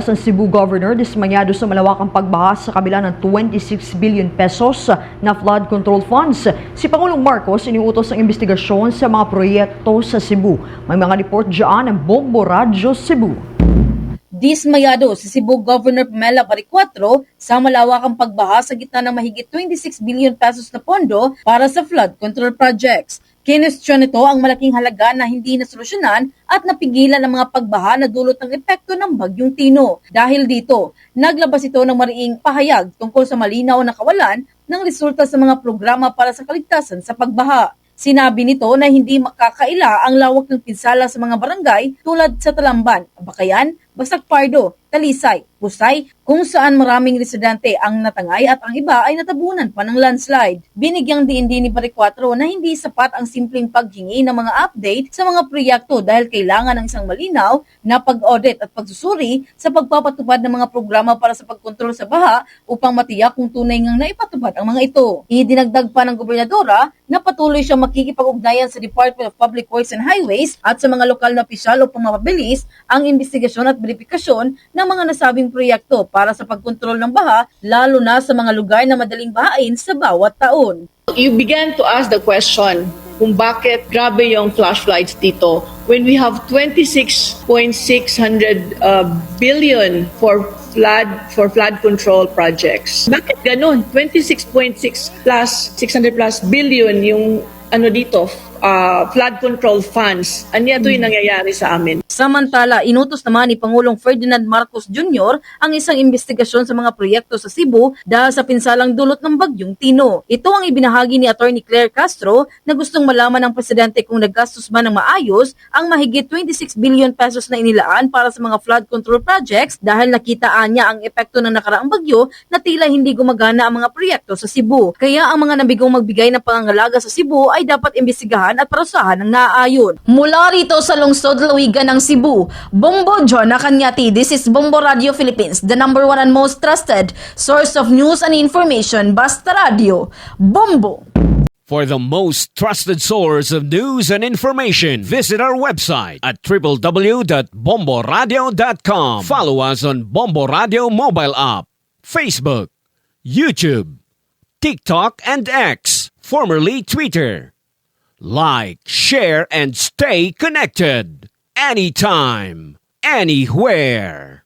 Sa Cebu Governor dismanyado sa malawakang pagbaha sa kabila ng 26 billion pesos na flood control funds. Si Pangulong Marcos iniutos ang investigasyon sa mga proyekto sa Cebu. May mga report dyan ng Bombo Radio Cebu. Dismayado si Cebu Governor Pamela Baricuatro sa malawakang pagbaha sa gitna ng mahigit 26 billion pesos na pondo para sa flood control projects. Kinestyon nito ang malaking halaga na hindi nasolusyonan at napigilan ang mga pagbaha na dulot ng epekto ng Bagyong Tino. Dahil dito, naglabas ito ng mariing pahayag tungkol sa malinaw na kawalan ng resulta sa mga programa para sa kaligtasan sa pagbaha. Sinabi nito na hindi makakaila ang lawak ng pinsala sa mga barangay tulad sa Talamban, Bakayan, Basak Pardo, Talisay, Pusay, kung saan maraming residente ang natangay at ang iba ay natabunan pa ng landslide. Binigyang diin din ni Baricuatro na hindi sapat ang simpleng paghingi ng mga update sa mga proyekto dahil kailangan ng isang malinaw na pag-audit at pagsusuri sa pagpapatupad ng mga programa para sa pagkontrol sa baha upang matiyak kung tunay ngang naipatupad ang mga ito. Idinagdag pa ng gobernadora na patuloy siyang makikipag-ugnayan sa Department of Public Works and Highways at sa mga lokal na opisyal upang mapabilis ang investigasyon at verifikasyon ng mga nasabing proyekto para sa pagkontrol ng baha, lalo na sa mga lugar na madaling bahain sa bawat taon. You began to ask the question kung bakit grabe yung flash floods dito when we have 26.600 billion for flood control projects. Bakit ganun? 26.6 plus 600 plus billion yung dito, flood control funds. Ano ito yung nangyayari sa amin? Samantala, inutos naman ni Pangulong Ferdinand Marcos Jr. ang isang investigasyon sa mga proyekto sa Cebu dahil sa pinsalang dulot ng Bagyong Tino. Ito ang ibinahagi ni Attorney Claire Castro na gustong malaman ng presidente kung naggastos ba ng maayos ang mahigit 26 billion pesos na inilaan para sa mga flood control projects dahil nakitaan niya ang epekto ng nakaraang bagyo na tila hindi gumagana ang mga proyekto sa Cebu. Kaya ang mga nabigong magbigay ng pangangalaga sa Cebu ay dapat imbestigahan at parusahan ng naaayon. Mula rito sa lungsod Luigan ng Cebu, Bombo John Nakanyati. This is Bombo Radio Philippines, the #1 and most trusted source of news and information. Basta Radio, Bombo. For the most trusted source of news and information, visit our website at www.bomboradio.com. Follow us on Bombo Radio mobile app, Facebook, YouTube, TikTok, and X, formerly Twitter. Like, share, and stay connected. Anytime, anywhere.